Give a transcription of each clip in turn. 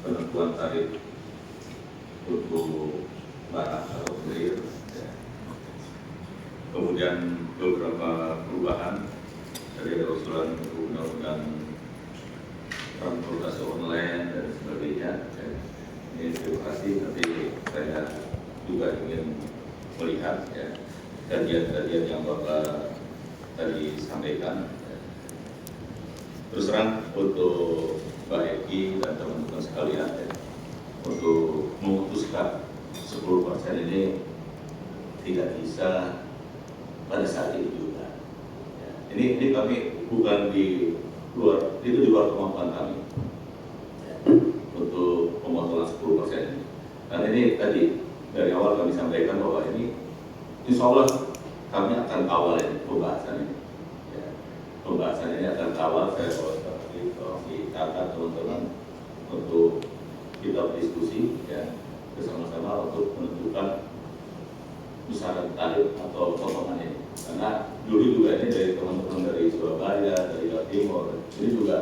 penentuan tarif untuk barang atau kurir. Ya. Kemudian beberapa perubahan dari usulan undang-undang transportasi online dan sebagainya. Ya. Ini terima kasih, tapi saya juga ingin melihat ya, kajian-kajian yang Bapak tadi sampaikan. Ya. Terus terang untuk Pak Eki dan teman-teman sekalian ya, untuk memutuskan 10% ini tidak bisa pada saat ini juga. Ya. Ini kami bukan di luar, itu di luar kemampuan kami ya, untuk pemotongan 10% ini. Karena ini tadi dari awal kami sampaikan bahwa ini insya Allah kami akan kawal ini pembahasan ini. Ya. Pembahasan ini akan kawal, saya dicatat teman-teman untuk kita berdiskusi ya, bersama-sama untuk menentukan besaran tarif atau potongan ini. Karena dulu juga ini dari teman-teman dari Surabaya, dari Jawa Timur, ini juga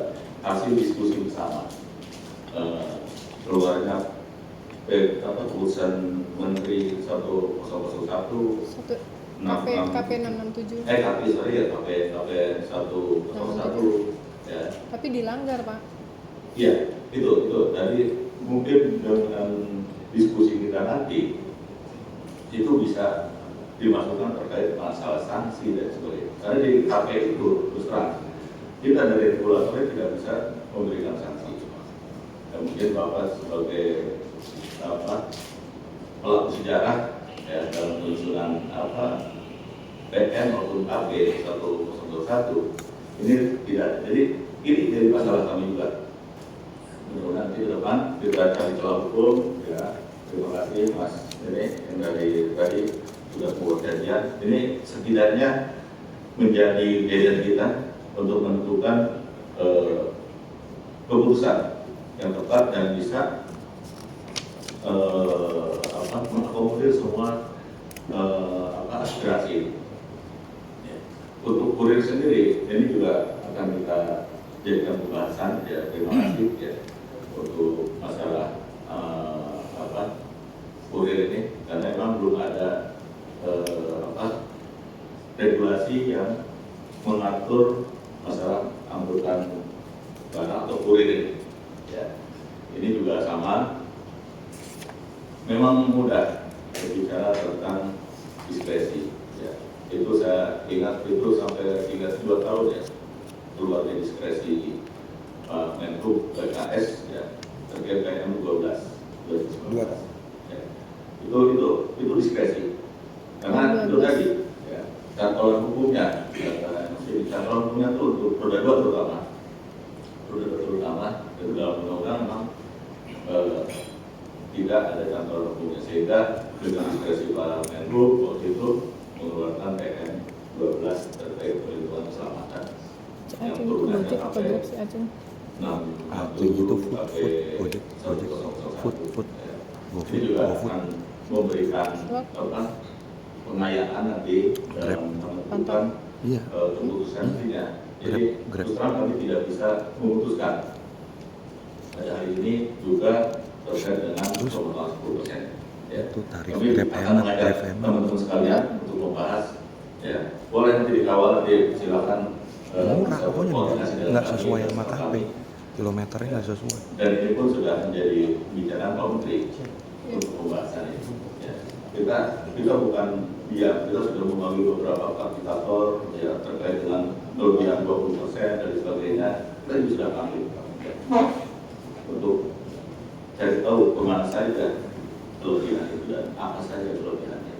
hasil diskusi bersama. Keluarnya keputusan Menteri 1001 KP 667. KP 101 ya. Tapi dilanggar, Pak. Iya, itu. Jadi mungkin dengan diskusi kita nanti itu bisa dimasukkan terkait masalah sanksi dan sebagainya. Karena di KP itu terus terang kita dari regulatornya tidak bisa memberikan sanksi. Dan mungkin Bapak sebagai pelaku sejarah ya, dalam penyusunan PM maupun KP 101 ini tidak. Jadi ini jadi masalah kami juga. Mudah-mudahan nanti ke depan kita cari celah hukum ya. Terima kasih Mas ini yang dari tadi sudah membuat kajian. Ini setidaknya menjadi kajian kita untuk menentukan keputusan yang tepat dan bisa mengakomodir semua aspirasi. Ya. Untuk kurir sendiri ini juga akan kita jadikan pembahasan ya. Terima kasih ya untuk masalah kurir ini karena memang belum ada regulasi yang mengatur masalah angkutan barang atau kurir ini. Ya. Ini juga sama. Memang mudah berbicara tentang diskresi. Ya. Itu saya ingat itu sampai 2 tahun ya keluarnya diskresi Pak Menhub PKS ya terkait PM 12 2019. Ya. Itu diskresi. Karena itu tadi ya, catatan hukumnya catatan hukumnya itu untuk roda 2 terutama itu dalam undang-undang memang tidak ada catatan hukumnya sehingga dengan diskresi Pak Menhub waktu itu mengeluarkan PM 12 terkait perlindungan keselamatan yang turunannya sampai 6 itu food. Ini juga akan memberikan pengayaan nanti dalam menentukan keputusan nantinya. Jadi terus terang kami tidak bisa memutuskan. Pada hari ini juga terkait dengan pemotongan 10%. Ya. Itu tarif kami akan mengajak teman-teman sekalian untuk membahas. Ya, boleh nanti dikawal, nanti silakan. Murah pokoknya nggak sesuai sama KP, kilometernya nggak sesuai. Dan ini pun sudah menjadi bicara Pak Menteri untuk pembahasan itu. Ya. Kita bukan diam, kita sudah memanggil beberapa fasilitator ya terkait dengan kelebihan 20% dan sebagainya. Kita juga sudah panggil untuk cari tahu kemana saja kelebihan itu dan apa saja kelebihannya.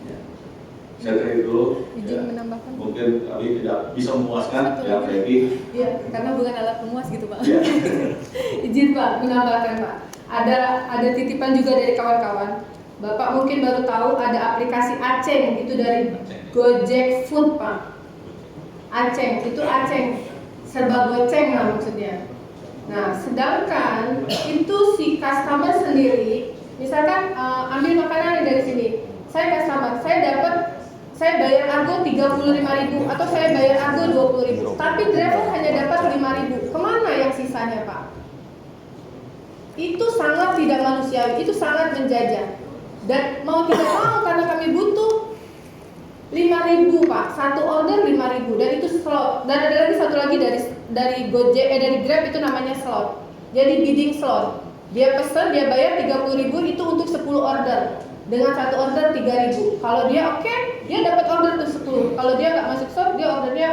Ya. Saya kira itu Izin menambahkan. Mungkin kami tidak bisa memuaskan ya Peggy. Iya, karena bukan alat pemuas gitu Pak. Ya. Izin Pak, menambahkan Pak. Ada titipan juga dari kawan-kawan. Bapak mungkin baru tahu ada aplikasi Aceng, itu dari Gojek Food Pak. Aceng, itu Aceng, serba goceng lah maksudnya. Nah, sedangkan itu si customer sendiri, misalkan ambil makanan dari sini, saya customer, saya bayar argo 35.000 atau saya bayar argo 20.000, tapi driver hanya dapat 5.000. Kemana yang sisanya Pak? Itu sangat tidak manusiawi, itu sangat menjajah. Dan mau tidak mau karena kami butuh 5.000 Pak, satu order 5.000 dan itu slot. Dan ada lagi satu lagi dari Gojek dari Grab itu namanya slot. Jadi bidding slot. Dia pesan, dia bayar 30.000 itu untuk 10 order. Dengan satu order 3.000. Kalau dia oke, dia dapat order tuh 10. Kalau dia nggak masuk slot, dia ordernya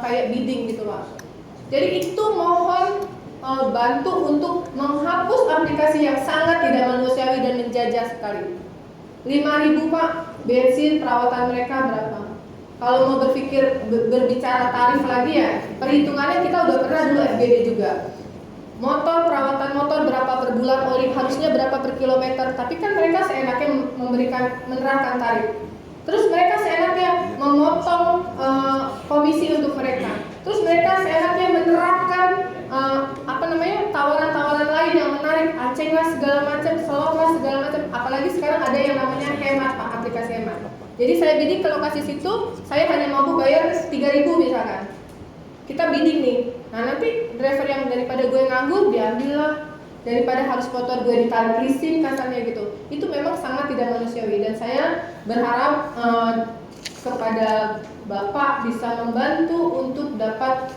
kayak bidding gitu Pak. Jadi itu mohon bantu untuk menghapus aplikasi yang sangat tidak manusiawi dan menjajah sekali. 5.000 Pak, bensin perawatan mereka berapa? Kalau mau berbicara tarif lagi ya, perhitungannya kita udah pernah dulu FGD juga. Motor, perawatan motor berapa per bulan, oli harusnya berapa per kilometer, tapi kan mereka seenaknya menerapkan tarif. Terus mereka seenaknya memotong komisi untuk mereka. Terus mereka seenaknya menerapkan tawaran-tawaran lain yang menarik, aceng lah segala macam, slot lah segala macam. Apalagi sekarang ada yang namanya hemat Pak, aplikasi hemat. Jadi saya bidding ke lokasi situ, saya hanya mampu bayar 3.000 misalkan. Kita bidding nih. Nah nanti driver yang daripada gue nganggur diambil lah, daripada harus kotor gue ditarik leasing kasarnya gitu. Itu memang sangat tidak manusiawi dan saya berharap kepada Bapak bisa membantu untuk dapat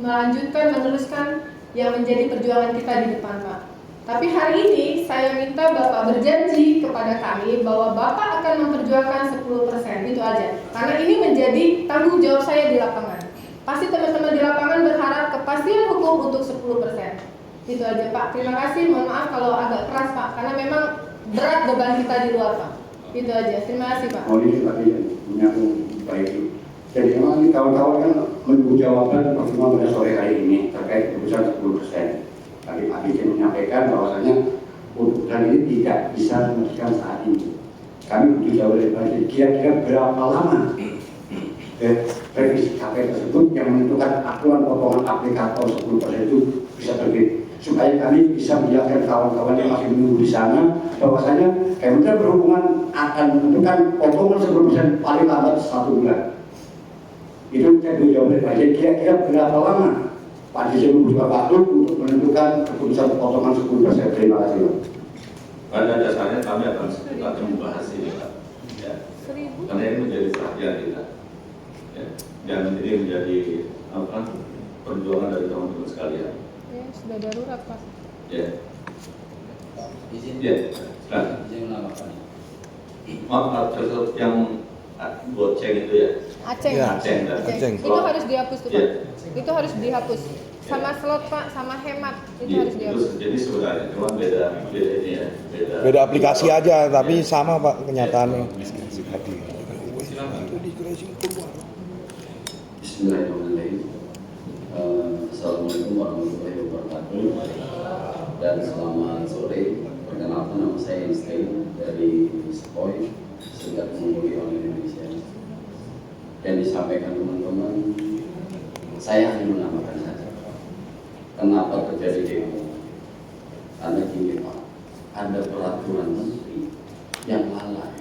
meneruskan yang menjadi perjuangan kita di depan Pak. Tapi hari ini saya minta Bapak berjanji kepada kami bahwa Bapak akan memperjuangkan 10%, itu aja. Karena ini menjadi tanggung jawab saya di lapangan. Pasti teman-teman di lapangan berharap kepastian hukum untuk 10%. Itu aja Pak. Terima kasih. Mohon maaf kalau agak keras Pak, karena memang berat beban kita di luar Pak. Itu aja. Terima kasih Pak. Oh ini tadi menyambung baik itu. Jadi memang ini kawan-kawan kan menunggu jawaban pertemuan pada sore hari ini terkait keputusan 10%. Tadi Pak Dirjen menyampaikan bahwasanya keputusan ini tidak bisa diberikan saat ini. Kami butuh jawaban dari kira-kira berapa lama revisi KP tersebut yang menentukan aturan potongan aplikator 10% itu bisa terbit, supaya kami bisa menjelaskan kawan-kawan yang masih menunggu di sana bahwasanya Kementerian Perhubungan akan menentukan potongan 10% paling lambat 1 bulan. Itu saya butuh jawaban dari kira-kira berapa lama Pak Dirjen membutuhkan waktu untuk menentukan keputusan potongan 10%. Terima kasih Pak. Pada dasarnya kami akan membahas ini Pak. Ya. Karena ini menjadi perhatian kita. Ya. Dan ini menjadi perjuangan dari teman-teman sekalian. Ya, sudah darurat Pak. Ya. Izin. Ya. Silakan. Izin menambahkan. Maaf, terus yang goceng itu ya. Aceng. Ya. Aceng. Itu harus dihapus tuh Pak. Ya. Itu harus dihapus. Sama slot Pak, sama hemat itu harus dihapus. Jadi sebenarnya cuma beda ini ya. Beda aplikasi aja, tapi sama Pak kenyataannya. Bismillahirrahmanirrahim. Assalamualaikum warahmatullahi wabarakatuh. Dan selamat sore. Perkenalkan nama saya Einstein dari SPOI, Serikat Pengemudi Online Indonesia. Yang disampaikan teman-teman, saya hanya menambahkan saja. Kenapa terjadi demo? Karena gini Pak, ada peraturan menteri yang lalai.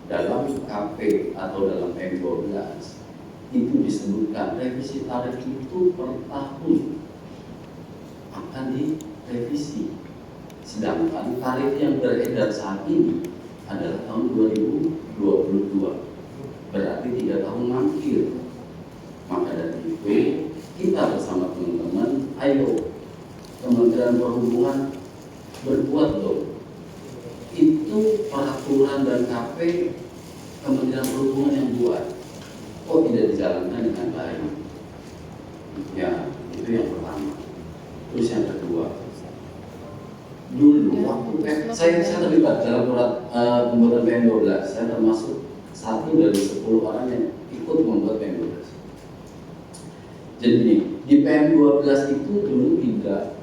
Dalam KP atau dalam M12 itu disebutkan revisi tarif itu per tahun akan direvisi. Sedangkan tarif yang beredar saat ini adalah tahun 2022. Berarti 3 tahun mangkir. Maka dari itu kita bersama teman-teman, ayo Kementerian Perhubungan berbuat dong. Itu peraturan dan KP Kementerian Perhubungan yang buat. Kok tidak dijalankan dengan baik? Ya, itu yang pertama. Terus yang kedua, dulu waktu saya terlibat dalam pembuatan PM12. Saya termasuk satu dari 10 orang yang ikut membuat PM12. Jadi di PM12 itu dulu tidak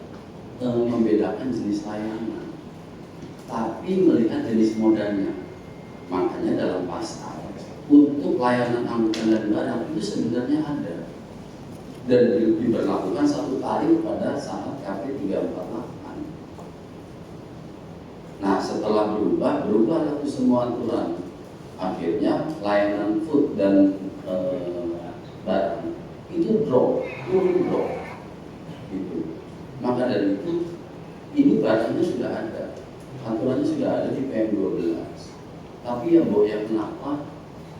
membedakan jenis layanan, tapi melihat jenis modalnya. Makanya dalam pasal untuk layanan angkutan dan barang itu sebenarnya ada dan diberlakukan satu tarif pada saat KP 348. Nah setelah berubah itu semua aturan. Akhirnya layanan food dan barang itu turun drop gitu. Maka dari itu ini barang tapi ya Bu, ya kenapa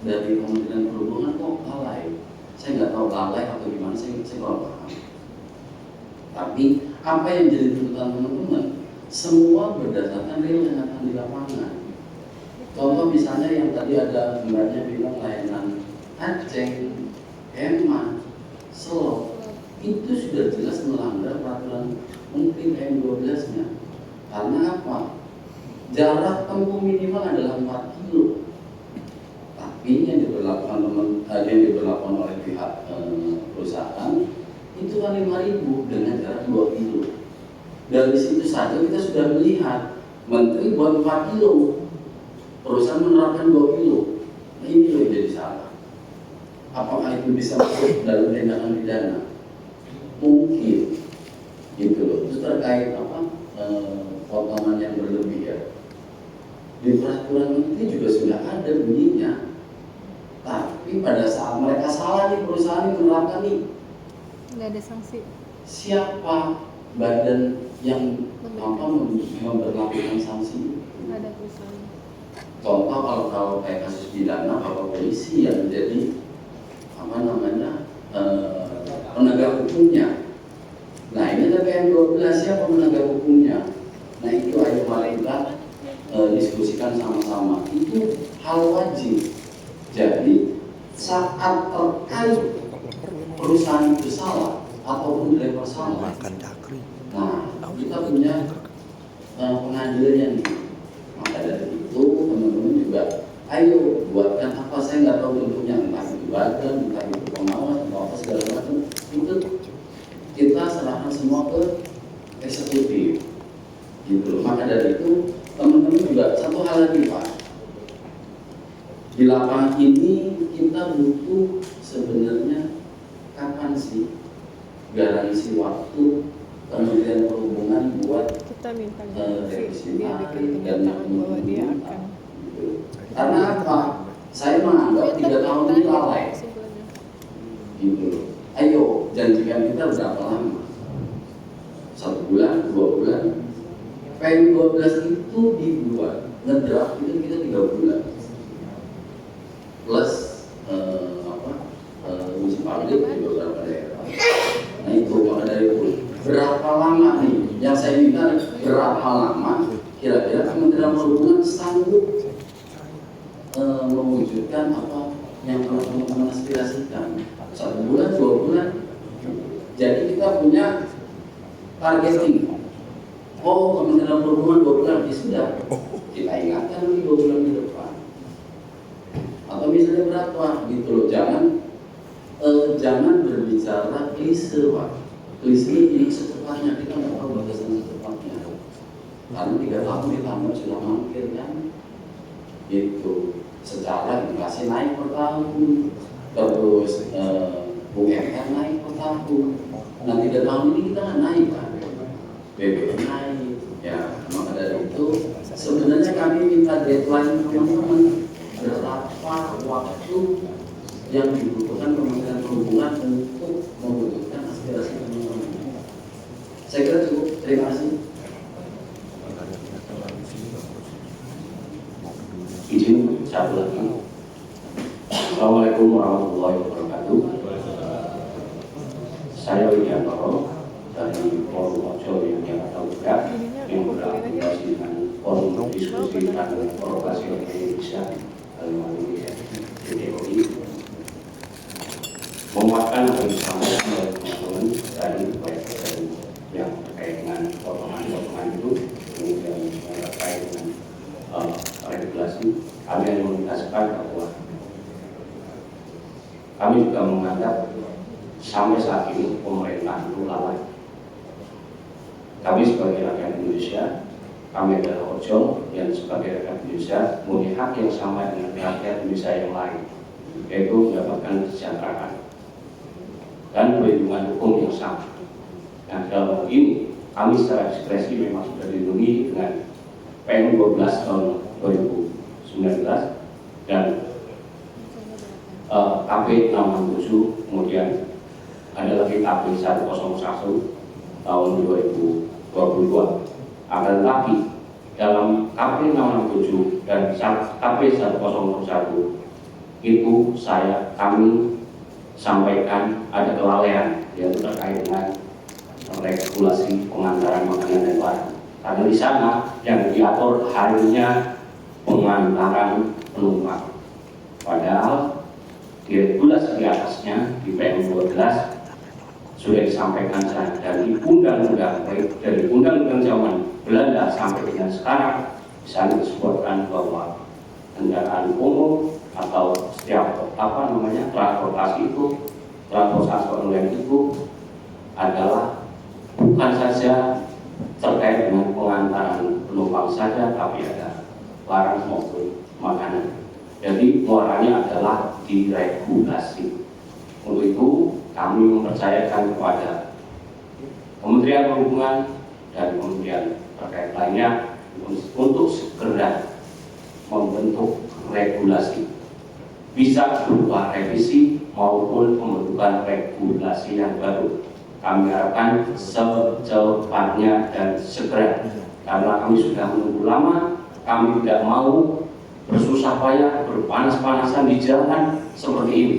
dari Kementerian Perhubungan kok lalai? Saya nggak tahu lalai atau gimana, saya kurang paham. Tapi apa yang jadi tuntutan teman-teman, semua berdasarkan real kenyataan di lapangan. Contoh misalnya yang tadi ada mbaknya bilang layanan Aceh, Eman, Solo, itu sudah jelas melanggar peraturan Menteri PM12-nya. Karena apa? Jarak tempuh minimal adalah 4 kilo. Tapi yang diberlakukan oleh pihak perusahaan itu kan 5.000 dengan jarak 2 kilo. Dari situ saja kita sudah melihat Menteri buat 4 kilo, perusahaan menerapkan 2 kilo. Nah, ini loh jadi salah. Apakah itu bisa masuk dalam tindakan pidana? Mungkin, gitu loh. Terus terkait apa potongan yang berlebih ya. Di peraturan menteri juga sudah ada bunyinya. Tapi pada saat mereka salah nih, perusahaan yang menerapkan nih, Nggak ada sanksi. siapa badan yang memberlakukan sanksi? Nggak ada perusahaan. Contoh kalau kayak kasus pidana, bapak polisi yang menjadi penegak hukumnya. Nah ini ada PM12, siapa penegak hukumnya? Nah itu ayo mari kita diskusikan sama-sama. Itu hal wajib. Jadi saat terkait perusahaan itu salah ataupun driver salah, Makan cakri. nah kita punya pengadilannya nih. Maka dari itu teman-teman juga ayo buatkan apa, saya nggak tahu bentuknya, entah itu badan, entah itu pengawas, entah apa segala macam, itu kita serahkan semua ke eksekutif gitu loh. Maka dari itu teman-teman juga satu hal lagi Pak, di lapangan ini kita butuh sebenarnya kapan sih garansi waktu Kementerian Perhubungan buat Kita minta revisi dia bikin dan kenyataan bahwa dia akan. karena apa? Saya menganggap 3 tahun ini lalai Kesimpulannya. gitu loh. Ayo janjikan kita berapa lama? 1 bulan, 2 bulan. PM12 itu dibuat ngedraft itu kita 3 bulan plus uji publik di beberapa daerah. Nah itu maka dari itu berapa lama nih? Yang saya minta berapa lama kira-kira Kementerian Perhubungan sanggup mewujudkan apa yang teman-teman aspirasikan? 1 bulan, 2 bulan. Jadi kita punya targeting. Oh, Kementerian Perhubungan 2 bulan, ya sudah. Kita ingatkan nanti 2 bulan di depan. Atau misalnya berapa gitu loh. Jangan berbicara klise Pak. Klise ini secepatnya, kita nggak tahu batasan secepatnya. Karena 3 tahun ditambah sudah mampir kan. Gitu. Secara inflasi naik per tahun, terus UMR naik per tahun. Nah 3 tahun ini kita nggak naik kan. BBM naik, ya maka dari itu sebenarnya kami minta deadline teman-teman berapa waktu yang dibutuhkan Kementerian Perhubungan untuk mewujudkan aspirasi teman-teman. Saya kira cukup. Terima kasih. Izin satu lagi. Assalamualaikum warahmatullahi wabarakatuh. Saya Widiantoro dari Forum Ojo Yogyakarta Utara yang berafiliasi dengan Forum Diskusi dan Korporasi Indonesia (FDOI), menguatkan apa yang disampaikan oleh teman-teman tadi baik dari yang terkait dengan potongan-potongan itu, kemudian terkait dengan regulasi. Kami hanya menegaskan bahwa kami juga menganggap sampai saat ini pemerintah itu lalai. Kami sebagai rakyat Indonesia, kami adalah Ojo yang sebagai rakyat Indonesia mempunyai hak yang sama dengan rakyat Indonesia yang lain, yaitu mendapatkan kesejahteraan dan perlindungan hukum yang sama. Nah dalam hal ini kami secara diskresi memang sudah dilindungi dengan PM12 tahun 2019 dan KP 667, kemudian ada lagi KP 101 tahun 2022. Akan tetapi dalam KP 667 dan KP 1001 itu kami sampaikan ada kelalaian yaitu terkait dengan regulasi pengantaran makanan dan barang. Karena di sana yang diatur harinya pengantaran penumpang. Padahal di regulasi di atasnya di PM 12 sudah disampaikan dari undang-undang dari undang-undang zaman Belanda sampai dengan sekarang di sana disebutkan bahwa kendaraan umum atau setiap transportasi online itu adalah bukan saja terkait dengan pengantaran penumpang saja, tapi ada barang maupun makanan. Jadi muaranya adalah diregulasi. Untuk itu kami mempercayakan kepada Kementerian Perhubungan dan kementerian terkait lainnya untuk segera membentuk regulasi, bisa berupa revisi maupun pembentukan regulasi yang baru. Kami harapkan secepatnya dan segera, karena kami sudah menunggu lama. Kami tidak mau bersusah payah, berpanas-panasan di jalan seperti ini.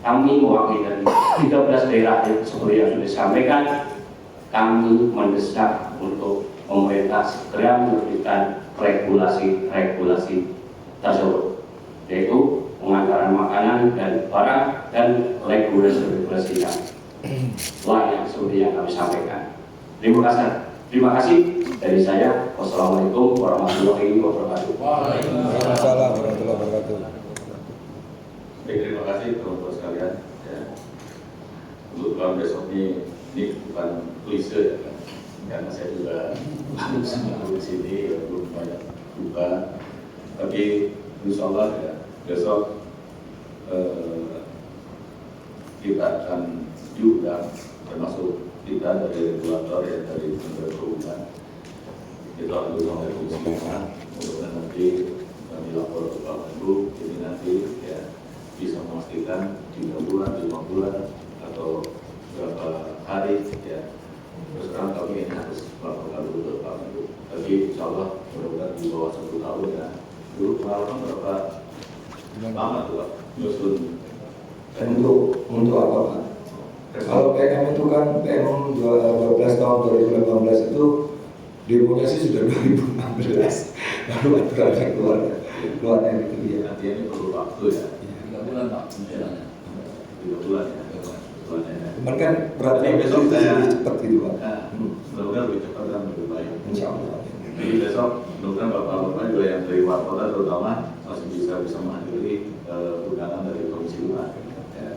Kami mewakili dari 13 daerah seperti yang sudah disampaikan. Kami mendesak untuk pemerintah segera menerbitkan regulasi tersebut, yaitu pengantaran makanan dan barang dan regulasi yang lain seperti yang kami sampaikan. Terima kasih dari saya. Wassalamualaikum warahmatullahi wabarakatuh. Waalaikumsalam warahmatullahi wabarakatuh. Baik, terima kasih teman-teman sekalian. Ya. Untuk tahun besok ini bukan klise ya, kan? Karena saya juga di sini ya, belum banyak buka. Tapi insya Allah ya, besok kita akan diundang, termasuk kita dari regulator ya, dari Kementerian Perhubungan. Kita akan diundang dari Komisi 5 untuk nanti kami lapor ke Pak Menlu. Jadi nanti ya bisa memastikan 3 bulan, 5 bulan atau berapa hari ya. Terus sekarang kami ini harus melaporkan dulu ke Pak Menlu. Tapi insya Allah mudah-mudahan di bawah 1 tahun ya. Dulu pengalaman berapa lama tuh Pak? Nyusun untuk apa Pak? Kalau PM itu kan PM 12 tahun 2018 itu demonya sih sudah 2016, lalu aturannya keluarnya gitu ya. Artinya ini perlu waktu ya. 3 bulan Pak, misalnya. 3 bulan ya. Cuman kan peraturan besok saya cepat gitu Pak. Mudah-mudahan lebih cepat dan lebih baik. Insya Allah. Jadi besok mudah-mudahan Bapak-Bapak juga yang dari luar kota terutama masih bisa menghadiri undangan dari Komisi 5 ya,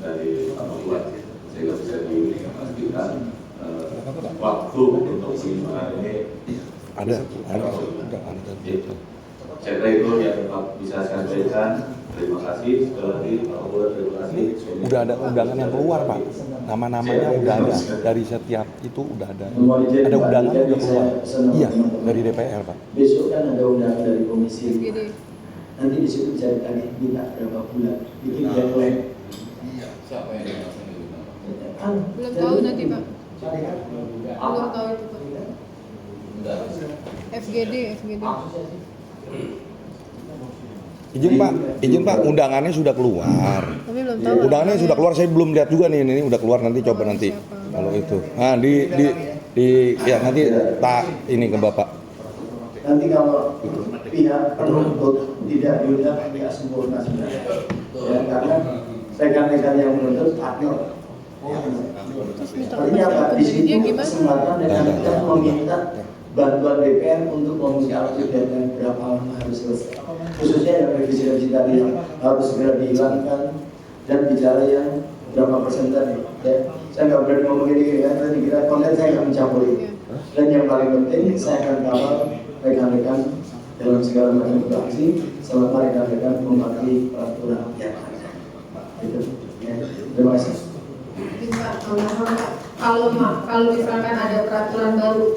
dari Pak Buat, sehingga bisa dipastikan waktu untuk penerimaan ini Ada. Saya kira itu yang bisa saya sampaikan. Terima kasih sekali lagi Pak Buat, terima kasih. Udah ada undangan yang keluar Pak, nama-namanya udah ada dari setiap itu udah ada. Ada undangan udah keluar. Iya, dari DPR Pak. Besok kan ada undangan dari komisi. FGD. Nanti di situ bisa ditagih minta berapa bulan. Bikin deadline. Siapa yang dimaksud? Belum tahu nanti Pak. Belum tahu itu Pak. FGD. Izin Pak, undangannya sudah keluar. Tapi belum tahu. Undangannya sudah keluar, saya belum lihat juga nih, ini udah keluar nanti coba nanti. Kalau itu. Nah, ya nanti tak ini ke Bapak. Nanti kalau pihak penuntut tidak diundang tidak sempurna sebenarnya. Ya, karena rekan-rekan yang menuntut aktor. Artinya apa? Di situ kesempatan rekan-rekan meminta bantuan DPR untuk memutuskan deadline berapa lama harus selesai. Khususnya yang revisi tadi yang harus segera dihilangkan dan bicara yang berapa persen tadi. Ya, saya nggak berani ngomong ini kan, tadi kita konten saya nggak mencampuri. Dan yang paling penting saya akan kawal rekan-rekan dalam segala macam interaksi selama rekan-rekan mematuhi peraturan yang ada. Itu. Ya. Terima kasih. Kalau misalkan ada peraturan baru,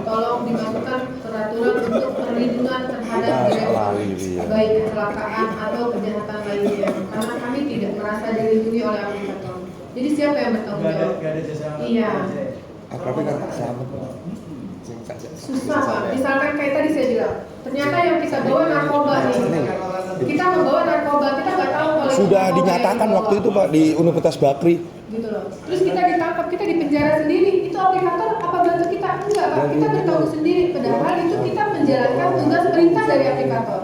tolong dimasukkan peraturan untuk perlindungan terhadap driver, baik kecelakaan atau kejahatan lainnya. Karena kami tidak merasa dilindungi oleh aplikator. Jadi siapa yang bertanggung jawab? Iya. Tapi kan sama susah Pak. Misalkan kayak tadi saya bilang, ternyata yang kita bawa narkoba nih. Kita membawa narkoba, kita nggak tahu kalau Sudah dinyatakan waktu itu Pak di Universitas Bakri. gitu loh. Terus kita ditangkap, kita di penjara sendiri. Itu aplikator apa bantu kita? Enggak Pak, kita bertanggung sendiri. Padahal itu kita menjalankan tugas perintah dari aplikator.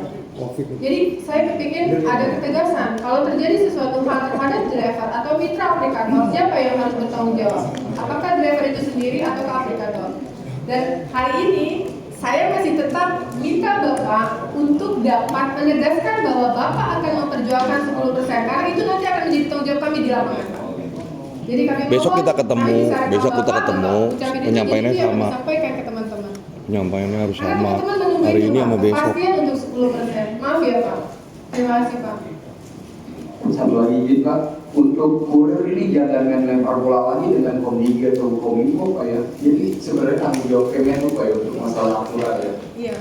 Jadi saya kepingin ada ketegasan. Kalau terjadi sesuatu hal terhadap driver atau mitra aplikator, siapa yang harus bertanggung jawab? Apakah driver itu sendiri atau aplikator? Dan hari ini saya masih tetap minta Bapak untuk dapat menegaskan bahwa Bapak akan memperjuangkan 10% karena itu nanti akan menjadi tanggung jawab kami di lapangan. Jadi kami Besok kita ketemu, menyampaikan penyampaiannya itu sama. Sampaikan ke teman-teman. Penyampaiannya harus Karena sama teman-teman menunggu hari itu, ini Pak. sama besok. Kepastian untuk 10%. Maaf ya Pak. Terima kasih Pak. Satu lagi izin Pak, untuk kurir ini jangan lempar bola lagi dengan Komdigi atau Kominfo Pak ya. Jadi sebenarnya tanggung jawab Kemenlu Pak ya untuk masalah aturan ya. Iya.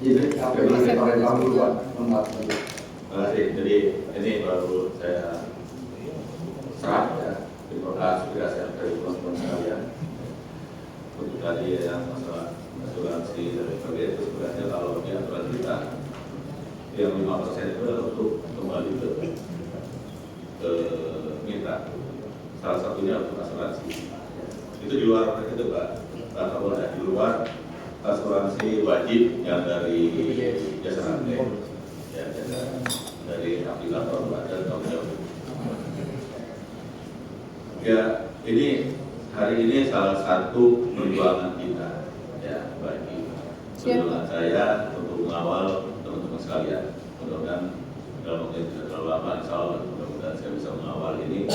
Jadi apa yang dilempar dulu Pak? Terima kasih. Jadi ini baru saya serap ya, terima kasih dari teman-teman sekalian. Untuk tadi yang masalah asuransi dan sebagainya itu sebenarnya kalau di aturan kita yang 5% itu adalah untuk kembali ke mitra. Salah satunya untuk asuransi. Itu di luar itu Pak. Kalau ada di luar asuransi wajib yang dari jasa marga, ya dari aplikator dan tanggung jawab. Ya, ini hari ini salah satu perjuangan kita ya bagi perjuangan saya untuk mengawal teman-teman sekalian. Mudah-mudahan dalam waktu tidak terlalu lama, insya Allah mudah-mudahan saya bisa mengawal ini.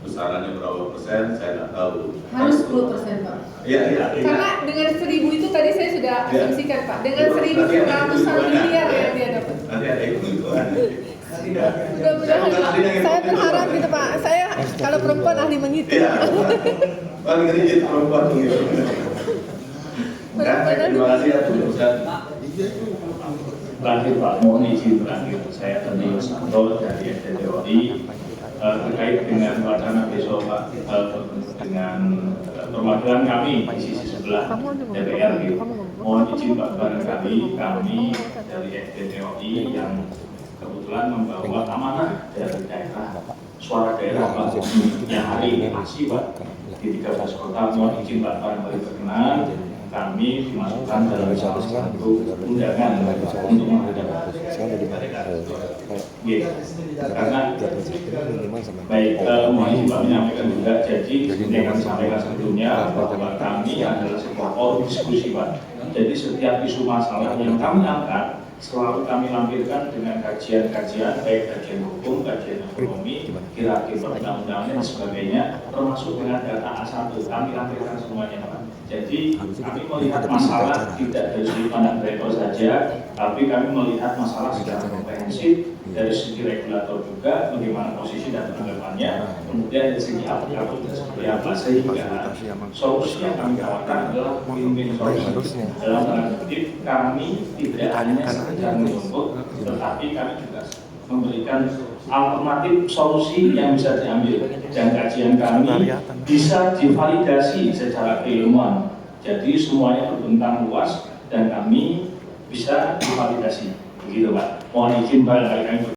Besarannya berapa persen saya nggak tahu. Harus 10% Pak. Iya. Karena dengan 1.000 itu tadi saya sudah asumsikan Pak. Dengan 1.000 ratusan miliar yang dia dapat. Nanti ada hitung-hitungan. Mudah-mudahan saya berharap gitu Pak. Saya kalau perempuan ahli menghitung. Iya. Paling rigid perempuan begitu. Terima kasih ya Ustaz. Terakhir Pak, mohon izin terakhir saya Tony Yusanto dari FDTOI terkait dengan wacana besok Pak dengan perwakilan kami di sisi sebelah DPR gitu. Mohon izin Pak barangkali kami dari FDTOI yang kebetulan membawa amanah dari daerah, suara daerah Pak yang hari ini masih Pak di 13 kota. Mohon izin Pak barangkali berkenan kami dimasukkan dalam salah satu undangan untuk menghadap mereka. Karena baik, mohon izin Pak menyampaikan juga, jadi yang kami sampaikan sebelumnya bahwa kami adalah sebuah forum diskusi Pak. Jadi setiap isu masalah yang kami angkat selalu kami lampirkan dengan kajian-kajian, baik kajian hukum, kajian ekonomi, kira-kira undang-undangnya dan sebagainya, termasuk dengan data A1 kami lampirkan semuanya Pak. Jadi kami melihat masalah tidak dari sudut pandang driver saja, tapi kami melihat masalah secara komprehensif dari segi regulator juga, bagaimana posisi dan penanggapannya, kemudian dari segi aplikator dan seperti apa, sehingga solusi yang kami tawarkan adalah win-win solusi. Dalam tanda kutip, kami tidak hanya sekedar menuntut, tetapi kami juga memberikan alternatif solusi yang bisa diambil, dan kajian kami bisa divalidasi secara keilmuan. Jadi semuanya berbentang luas dan kami bisa divalidasi. Begitu Pak. Mohon izin barangkali kami